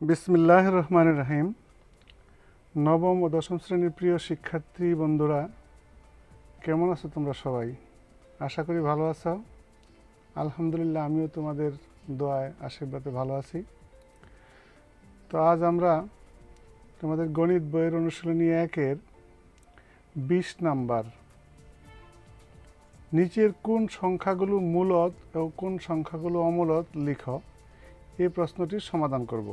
বিসমিল্লাহির রহমানির রহিম। নবম ও দশম শ্রেণীর প্রিয় শিক্ষার্থী বন্ধুরা, কেমন আছো তোমরা সবাই? আশা করি ভালো আছো। আলহামদুলিল্লাহ, আমিও তোমাদের দোয়ায় আশীর্বাদে ভালো আছি। তো আজ আমরা তোমাদের গণিত বইয়ের অনুশীলনী 1-এর 20 নাম্বার নিচের কোন সংখ্যাগুলো মূলদ ও কোন সংখ্যাগুলো অমূলদ লিখো, এই প্রশ্নটির সমাধান করব।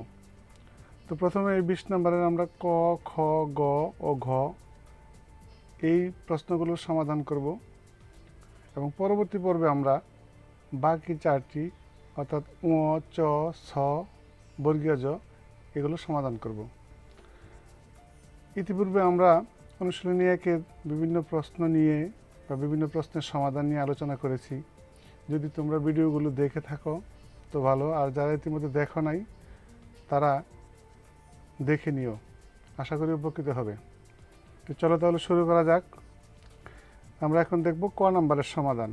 তো প্রথমে এই 20 নম্বরের আমরা ক, খ, গ ও ঘ এই প্রশ্নগুলোর সমাধান করব এবং পরবর্তী পর্বে আমরা বাকি 4টি অর্থাৎ উ, চ, ছ, বর্গীয় জ এগুলো সমাধান করব। ইতিপূর্বে আমরা অনুশীলনী 1-এর বিভিন্ন প্রশ্ন নিয়ে বা বিভিন্ন প্রশ্নের সমাধান নিয়ে আলোচনা করেছি। যদি তোমরা ভিডিওগুলো দেখে থাকো তো ভালো, আর যারা ইতিমধ্যে দেখো নাই তারা দেখে নিও, আশা করি উপকৃত হবে। তো চলো তাহলে শুরু করা যাক। আমরা এখন দেখব ক নাম্বারের সমাধান।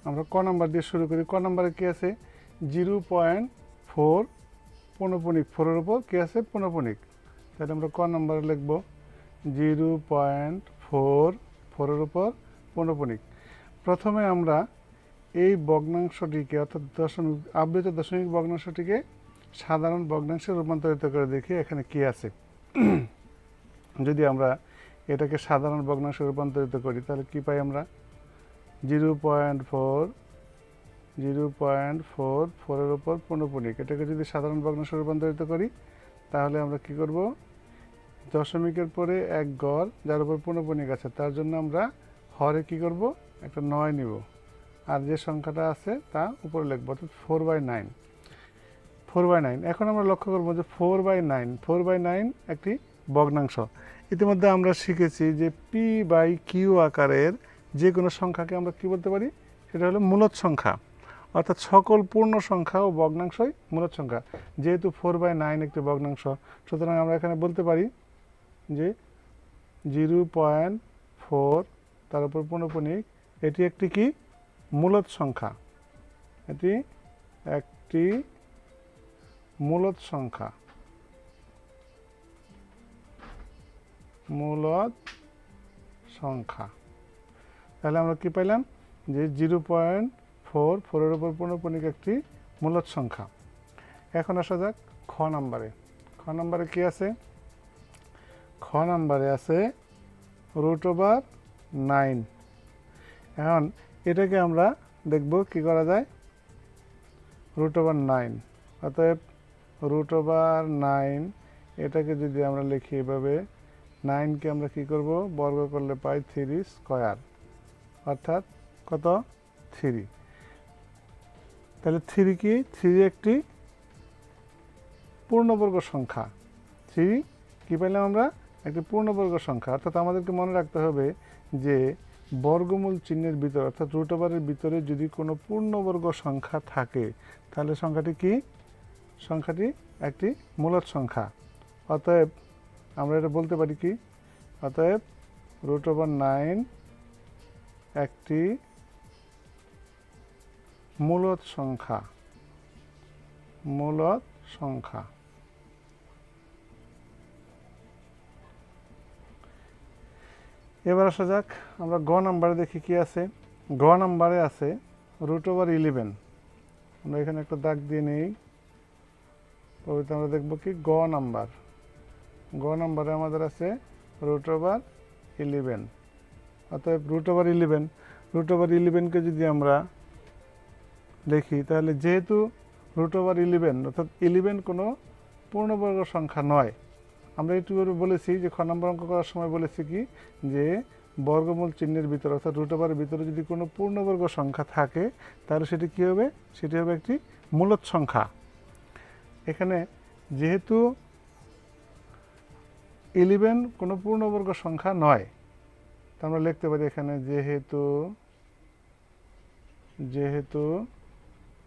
আমরা ক নাম্বার দিয়ে শুরু করি। ক নাম্বারে কি আছে? 0.4 পৌনঃপুনিক 4-এর উপর কি আছে? পৌনঃপুনিক। তাহলে আমরা ক নাম্বারে লিখব 0.4 4-এর উপর পৌনঃপুনিক। প্রথমে আমরা এই ভগ্নাংশটিকে অর্থাৎ আবৃত দশমিক ভগ্নাংশটিকে সাধারণ ভগ্নাংশে রূপান্তরিত করে দেখি এখানে কি আছে। যদি আমরা এটাকে সাধারণ ভগ্নাংশে রূপান্তরিত করি তাহলে কি পাই আমরা? 0.4 4-এর উপর পৌনঃপুনিক, এটাকে যদি সাধারণ ভগ্নাংশে রূপান্তরিত করি তাহলে আমরা কি করব? দশমিকের পরে এক গড় যার উপর পৌনঃপুনিক আছে তার জন্য আমরা হরে কি করব? একটা 9 নিব, আর যে সংখ্যাটা আছে তা উপরে লিখব, অর্থাৎ 4/9। 4/9। এখন আমরা লক্ষ্য করব যে 4/9 একটি ভগ্নাংশ। ইতিমধ্যে আমরা শিখেছি যে p/q আকারের যে কোনো সংখ্যাকে আমরা কি বলতে পারি? সেটা হলো মূলদ সংখ্যা, অর্থাৎ সকল পূর্ণ সংখ্যা ও ভগ্নাংশই মূলদ সংখ্যা। যেহেতু 4/9 একটি ভগ্নাংশ, সুতরাং আমরা এখানে বলতে পারি যে 0.4 তার উপর পৌনঃপুনিক এটি একটি কি? মূলদ সংখ্যা। এটি একটি মূলদ সংখ্যা। তাহলে আমরা কি পাইলাম? যে 0.4 4-এর উপর পৌনঃপুনিক একটি মূলদ সংখ্যা। এখন আসা যাক খ নাম্বারে। খ নাম্বারে কি আছে? খ নাম্বারে আছে √9। এখন এটাকে আমরা দেখব কি করা যায়। √9, অতএব √9 এটাকে যদি আমরা লিখি এভাবে, 9কে আমরা কি করব? বর্গ করলে পাই 3 স্কয়ার, অর্থাৎ কত? 3। তাহলে 3 কি? 3 একটি পূর্ণবর্গ সংখ্যা। 3 কি পেলাম আমরা? একটি পূর্ণবর্গ সংখ্যা। অর্থাৎ আমাদেরকে মনে রাখতে হবে যে বর্গমূল চিহ্নের ভিতরে অর্থাৎ √এর ভিতরে যদি কোনো পূর্ণবর্গ সংখ্যা থাকে তাহলে সংখ্যাটি কি? সংখ্যাটি একটি মূলদ সংখ্যা। অতএব আমরা এটা বলতে পারি কি? অতএব √9 একটি মূলদ সংখ্যা। এবার আসা যাক আমরা গ নাম্বারে দেখি কি আছে। গ নাম্বারে আছে √11। আমরা এখানে একটা দাগ দিয়ে নেই, পরবর্তী আমরা দেখব কি? গ নাম্বারে আমাদের আছে √11। অতএব √11কে যদি আমরা দেখি তাহলে যেহেতু √11 অর্থাৎ 11 কোনো পূর্ণবর্গ সংখ্যা নয়, আমরা একটু বলেছি যে খ নম্বর অঙ্ক করার সময় বলেছি কি যে বর্গমূল চিহ্নের ভিতরে অর্থাৎ √এর ভিতরে যদি কোনো পূর্ণবর্গ সংখ্যা থাকে তাহলে সেটি কী হবে? সেটি হবে একটি মূলদ সংখ্যা। এখানে যেহেতু 11 কোনো পূর্ণবর্গ সংখ্যা নয়, তা আমরা লিখতে পারি এখানে যেহেতু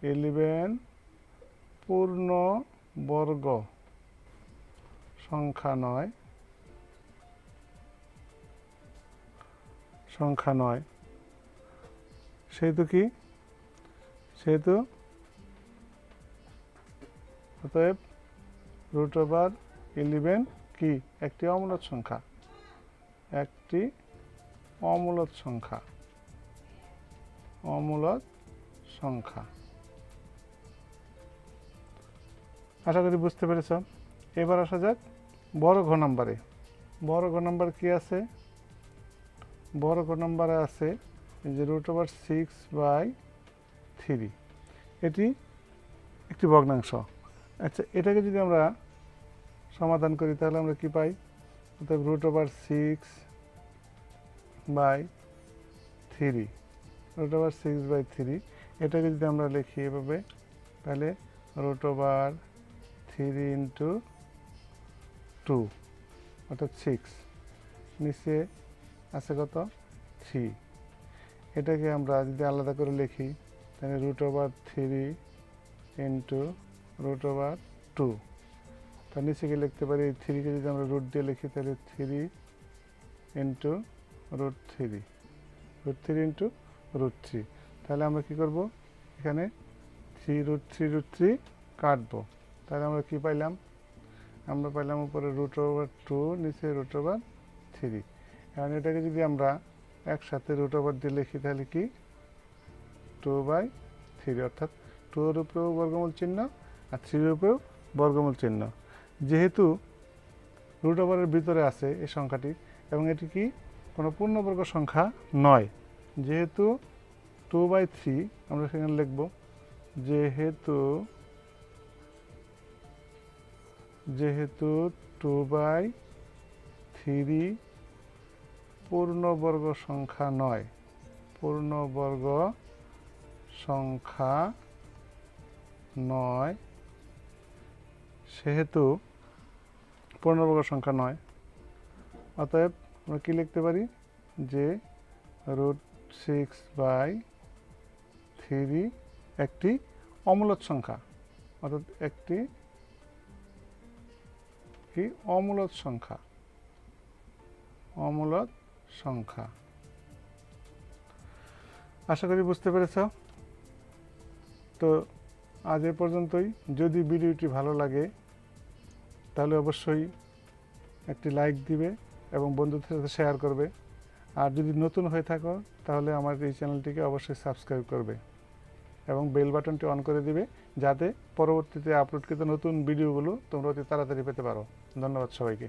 11 পূর্ণবর্গ সংখ্যা নয়, সেহেতু সেহেতু অতএব √11 কি একটি অমূলদ সংখ্যা, একটি অমূলদ সংখ্যা, অমূলদ সংখ্যা। আশা করি বুঝতে পেরেছ। এবার আসা যাক বড় ঘ নাম্বারে। বড় ঘ নাম্বার কি আছে? বড় ঘ নাম্বারে আছে যে √6/3, এটি একটি ভগ্নাংশ। আচ্ছা, এটাকে যদি আমরা সমাধান করি তাহলে আমরা কি পাই? অর্থাৎ √6/3 এটাকে যদি আমরা লিখি এভাবে, তাহলে √3 × 2 অর্থাৎ 6, নিচে আছে কত? 3। এটাকে আমরা যদি আলাদা করে লিখি তাহলে √3 × √2, তার নিচে গিয়ে লিখতে পারি 3কে যদি আমরা রুট দিয়ে লিখি তাহলে 3 × √3, √3 × √3। তাহলে আমরা কি করব? এখানে 3√3 কাটবো। তাহলে আমরা কি পাইলাম? আমরা পাইলাম উপরে √2, নিচে √3। এখন এটাকে যদি আমরা একসাথে √ওভার দিয়ে লিখি তাহলে কি 2/3, অর্থাৎ 2 এর উপরেও বর্গমূল চিহ্ন আর 3 এর উপরেও বর্গমূল চিহ্ন। যেহেতু √ওভারের ভিতরে আছে এই সংখ্যাটি এবং এটি কি কোনো পূর্ণবর্গ সংখ্যা নয়, যেহেতু 2/3 আমরা সেখানে লিখব যেহেতু 2/3 পূর্ণবর্গ সংখ্যা নয়, পূর্ণবর্গ সংখ্যা নয়, সেহেতু পূর্ণবর্গ সংখ্যা নয়, অতএব আমরা কি লিখতে পারি? যে √6/3 একটি অমূলদ সংখ্যা, অর্থাৎ একটি কি অমূলদ সংখ্যা, অমূলদ সংখ্যা। আশা করি বুঝতে পেরেছ। তো আজ এ পর্যন্তই। যদি ভিডিওটি ভালো লাগে তাহলে অবশ্যই একটি লাইক দিবে এবং বন্ধুদের সাথে শেয়ার করবে। আর যদি নতুন হয়ে থাকো তাহলে আমার এই চ্যানেলটিকে অবশ্যই সাবস্ক্রাইব করবে এবং বেল বাটনটি অন করে দিবে, যাতে পরবর্তীতে আপলোডকৃত নতুন ভিডিওগুলো তোমরা অতি তাড়াতাড়ি পেতে পারো। ধন্যবাদ সবাইকে।